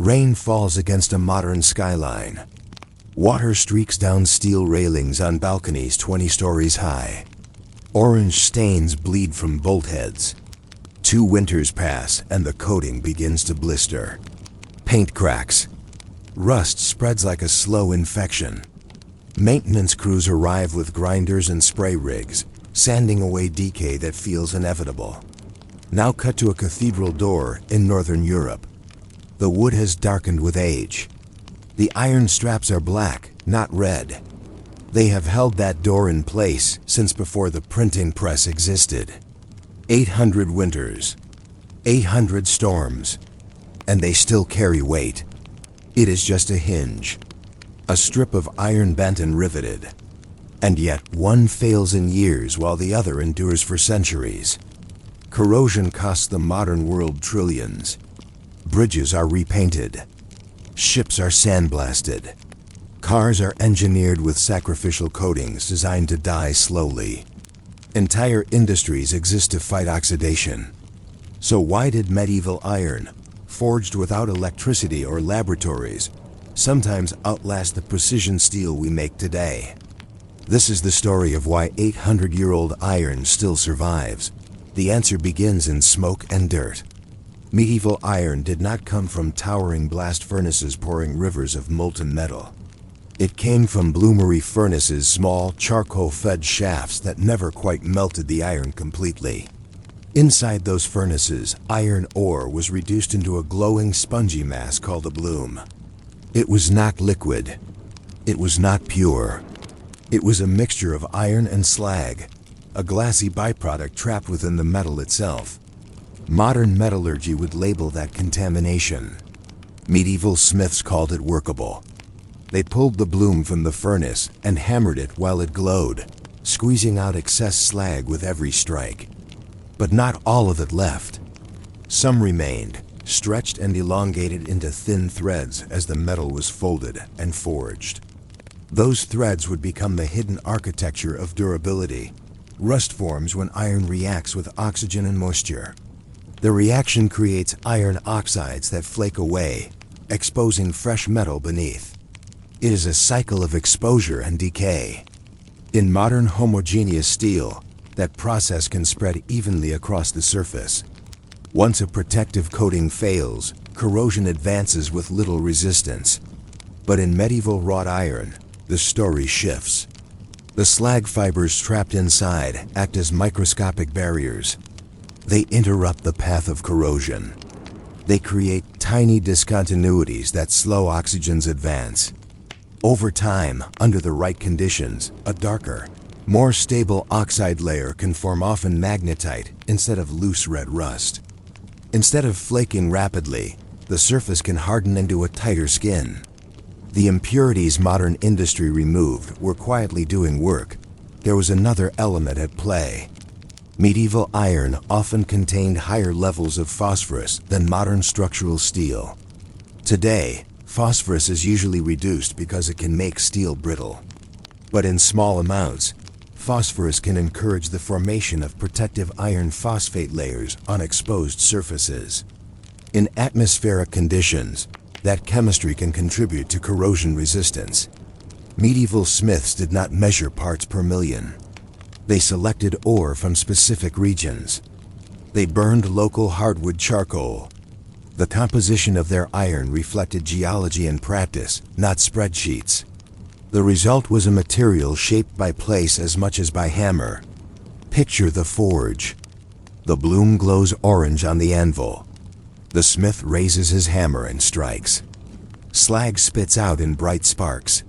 Rain falls against a modern skyline. Water streaks down steel railings on balconies 20 stories high. Orange stains bleed from bolt heads. 2 winters pass and the coating begins to blister. Paint cracks. Rust spreads like a slow infection. Maintenance crews arrive with grinders and spray rigs, sanding away decay that feels inevitable. Now cut to a cathedral door in Northern Europe. The wood has darkened with age. The iron straps are black, not red. They have held that door in place since before the printing press existed. 800 winters, 800 storms, and they still carry weight. It is just a hinge, a strip of iron bent and riveted. And yet one fails in years while the other endures for centuries. Corrosion costs the modern world trillions. Bridges are repainted. Ships are sandblasted. Cars are engineered with sacrificial coatings designed to die slowly. Entire industries exist to fight oxidation. So why did medieval iron, forged without electricity or laboratories, sometimes outlast the precision steel we make today? This is the story of why 800-year-old iron still survives. The answer begins in smoke and dirt. Medieval iron did not come from towering blast furnaces pouring rivers of molten metal. It came from bloomery furnaces, small, charcoal-fed shafts that never quite melted the iron completely. Inside those furnaces, iron ore was reduced into a glowing, spongy mass called a bloom. It was not liquid. It was not pure. It was a mixture of iron and slag, a glassy byproduct trapped within the metal itself. Modern metallurgy would label that contamination. Medieval smiths called it workable. They pulled the bloom from the furnace and hammered it while it glowed, squeezing out excess slag with every strike. But not all of it left. Some remained, stretched and elongated into thin threads as the metal was folded and forged. Those threads would become the hidden architecture of durability. Rust forms when iron reacts with oxygen and moisture. The reaction creates iron oxides that flake away, exposing fresh metal beneath. It is a cycle of exposure and decay. In modern homogeneous steel, that process can spread evenly across the surface. Once a protective coating fails, corrosion advances with little resistance. But in medieval wrought iron, the story shifts. The slag fibers trapped inside act as microscopic barriers. They interrupt the path of corrosion. They create tiny discontinuities that slow oxygen's advance. Over time, under the right conditions, a darker, more stable oxide layer can form, often magnetite instead of loose red rust. Instead of flaking rapidly, the surface can harden into a tighter skin. The impurities modern industry removed were quietly doing work. There was another element at play. Medieval iron often contained higher levels of phosphorus than modern structural steel. Today, phosphorus is usually reduced because it can make steel brittle. But in small amounts, phosphorus can encourage the formation of protective iron phosphate layers on exposed surfaces. In atmospheric conditions, that chemistry can contribute to corrosion resistance. Medieval smiths did not measure parts per million. They selected ore from specific regions. They burned local hardwood charcoal. The composition of their iron reflected geology and practice, not spreadsheets. The result was a material shaped by place as much as by hammer. Picture the forge. The bloom glows orange on the anvil. The smith raises his hammer and strikes. Slag spits out in bright sparks.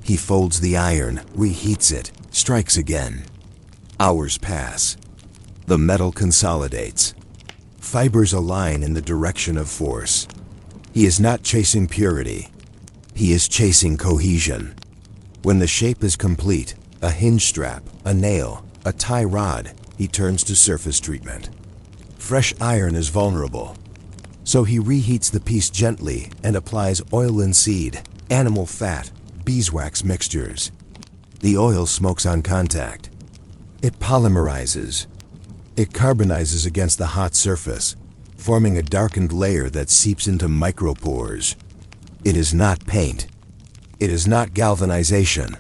He folds the iron, reheats it, strikes again. Hours pass. The metal consolidates. Fibers align in the direction of force. He is not chasing purity. He is chasing cohesion. When the shape is complete, a hinge strap, a nail, a tie rod, he turns to surface treatment. Fresh iron is vulnerable. So he reheats the piece gently and applies oil linseed, animal fat, beeswax mixtures. The oil smokes on contact. It polymerizes. It carbonizes against the hot surface, forming a darkened layer that seeps into micropores. It is not paint. It is not galvanization.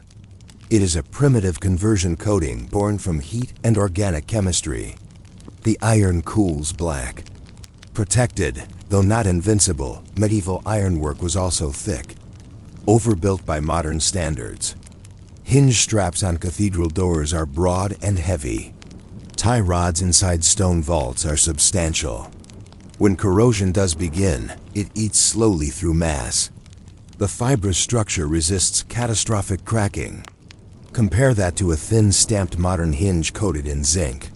It is a primitive conversion coating born from heat and organic chemistry. The iron cools black. Protected, though not invincible, medieval ironwork was also thick, overbuilt by modern standards. Hinge straps on cathedral doors are broad and heavy. Tie rods inside stone vaults are substantial. When corrosion does begin, it eats slowly through mass. The fibrous structure resists catastrophic cracking. Compare that to a thin stamped modern hinge coated in zinc.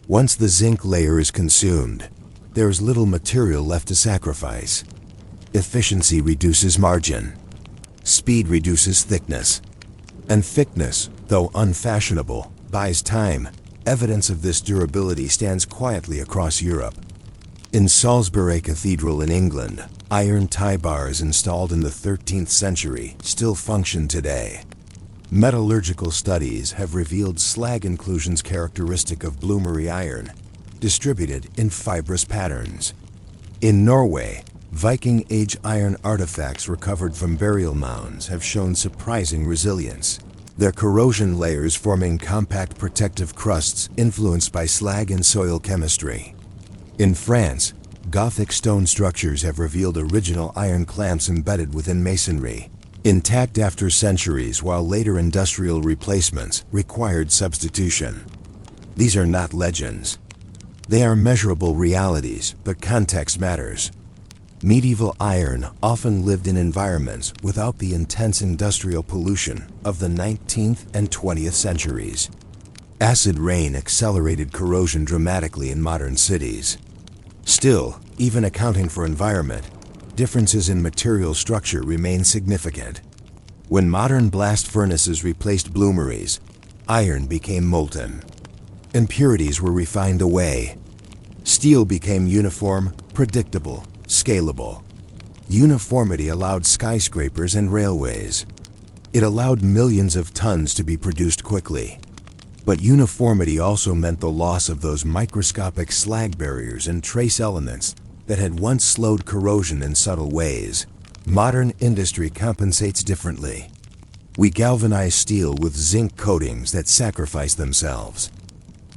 Once the zinc layer is consumed, there is little material left to sacrifice. Efficiency reduces margin. Speed reduces thickness. And thickness, though unfashionable, buys time. Evidence of this durability stands quietly across Europe. In Salisbury Cathedral in England, iron tie bars installed in the 13th century still function today. Metallurgical studies have revealed slag inclusions characteristic of bloomery iron, distributed in fibrous patterns. In Norway, Viking Age iron artifacts recovered from burial mounds have shown surprising resilience, their corrosion layers forming compact protective crusts influenced by slag and soil chemistry. In France, Gothic stone structures have revealed original iron clamps embedded within masonry, intact after centuries, while later industrial replacements required substitution. These are not legends. They are measurable realities, but context matters. Medieval iron often lived in environments without the intense industrial pollution of the 19th and 20th centuries. Acid rain accelerated corrosion dramatically in modern cities. Still, even accounting for environment, differences in material structure remain significant. When modern blast furnaces replaced bloomeries, iron became molten. Impurities were refined away. Steel became uniform, predictable, scalable. Uniformity allowed skyscrapers and railways. It allowed millions of tons to be produced quickly. But uniformity also meant the loss of those microscopic slag barriers and trace elements that had once slowed corrosion in subtle ways. Modern industry compensates differently. We galvanize steel with zinc coatings that sacrifice themselves.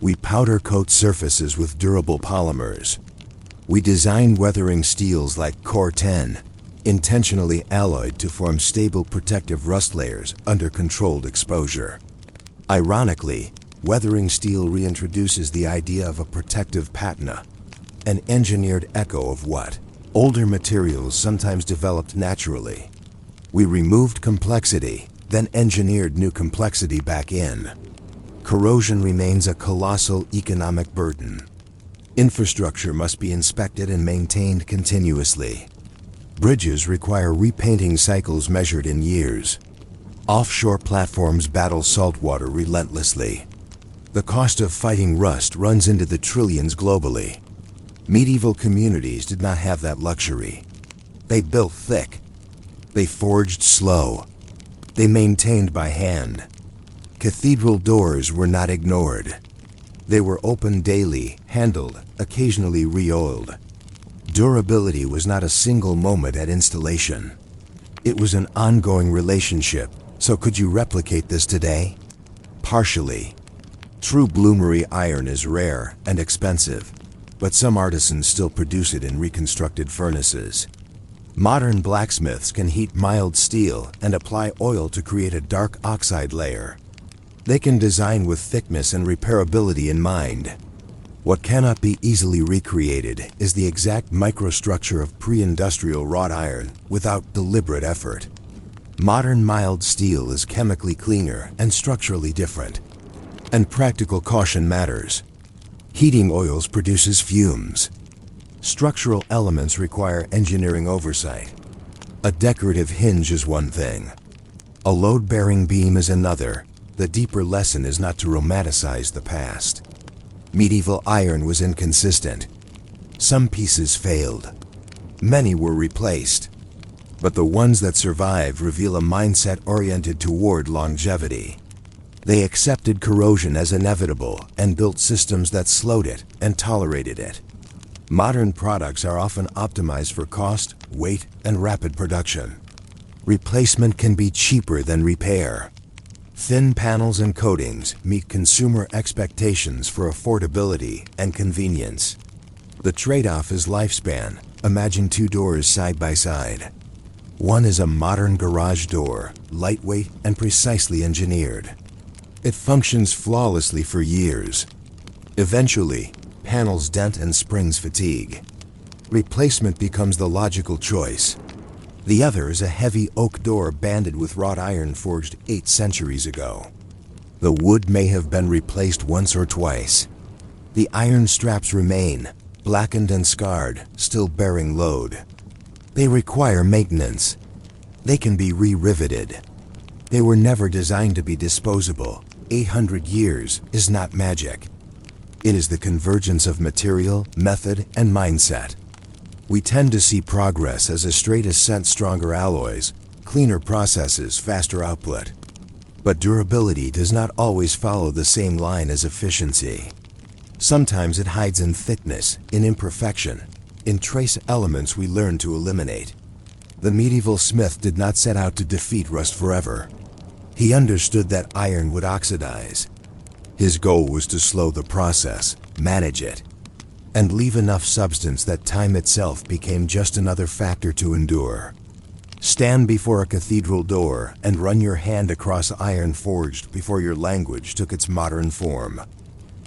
We powder coat surfaces with durable polymers. We design weathering steels like Core 10, intentionally alloyed to form stable protective rust layers under controlled exposure. Ironically, weathering steel reintroduces the idea of a protective patina, an engineered echo of what older materials sometimes developed naturally. We removed complexity, then engineered new complexity back in. Corrosion remains a colossal economic burden. Infrastructure must be inspected and maintained continuously. Bridges require repainting cycles measured in years. Offshore platforms battle saltwater relentlessly. The cost of fighting rust runs into the trillions globally. Medieval communities did not have that luxury. They built thick. They forged slow. They maintained by hand. Cathedral doors were not ignored. They were opened daily, handled, occasionally re-oiled. Durability was not a single moment at installation. It was an ongoing relationship. So could you replicate this today? Partially. True bloomery iron is rare and expensive, but some artisans still produce it in reconstructed furnaces. Modern blacksmiths can heat mild steel and apply oil to create a dark oxide layer. They can design with thickness and repairability in mind. What cannot be easily recreated is the exact microstructure of pre-industrial wrought iron without deliberate effort. Modern mild steel is chemically cleaner and structurally different. And practical caution matters. Heating oils produces fumes. Structural elements require engineering oversight. A decorative hinge is one thing. A load-bearing beam is another. The deeper lesson is not to romanticize the past. Medieval iron was inconsistent. Some pieces failed. Many were replaced. But the ones that survived reveal a mindset oriented toward longevity. They accepted corrosion as inevitable and built systems that slowed it and tolerated it. Modern products are often optimized for cost, weight, and rapid production. Replacement can be cheaper than repair. Thin panels and coatings meet consumer expectations for affordability and convenience. The trade-off is lifespan. Imagine two doors side by side. One is a modern garage door, lightweight and precisely engineered. It functions flawlessly for years. Eventually, panels dent and springs fatigue. Replacement becomes the logical choice. The other is a heavy oak door banded with wrought iron forged 8 centuries ago. The wood may have been replaced once or twice. The iron straps remain, blackened and scarred, still bearing load. They require maintenance. They can be re-riveted. They were never designed to be disposable. 800 years is not magic. It is the convergence of material, method, and mindset. We tend to see progress as a straight ascent: stronger alloys, cleaner processes, faster output. But durability does not always follow the same line as efficiency. Sometimes it hides in thickness, in imperfection, in trace elements we learn to eliminate. The medieval smith did not set out to defeat rust forever. He understood that iron would oxidize. His goal was to slow the process, manage it, and leave enough substance that time itself became just another factor to endure. Stand before a cathedral door and run your hand across iron forged before your language took its modern form.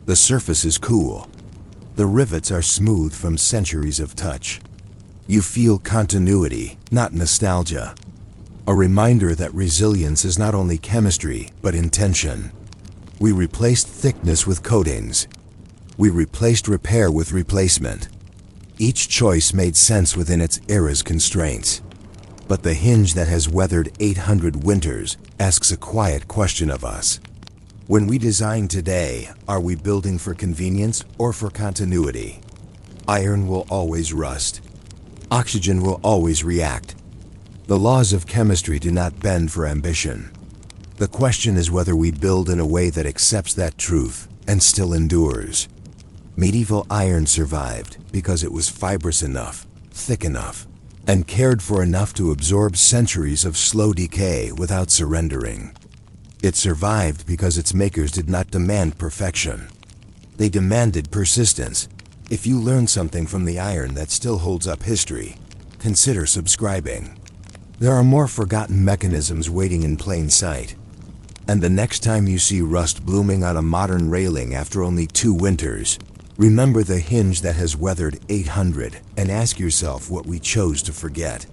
The surface is cool. The rivets are smooth from centuries of touch. You feel continuity, not nostalgia. A reminder that resilience is not only chemistry, but intention. We replaced thickness with coatings. We replaced repair with replacement. Each choice made sense within its era's constraints. But the hinge that has weathered 800 winters asks a quiet question of us. When we design today, are we building for convenience or for continuity? Iron will always rust. Oxygen will always react. The laws of chemistry do not bend for ambition. The question is whether we build in a way that accepts that truth and still endures. Medieval iron survived because it was fibrous enough, thick enough, and cared for enough to absorb centuries of slow decay without surrendering. It survived because its makers did not demand perfection. They demanded persistence. If you learn something from the iron that still holds up history, consider subscribing. There are more forgotten mechanisms waiting in plain sight. And the next time you see rust blooming on a modern railing after only 2 winters, remember the hinge that has weathered 800 and ask yourself what we chose to forget.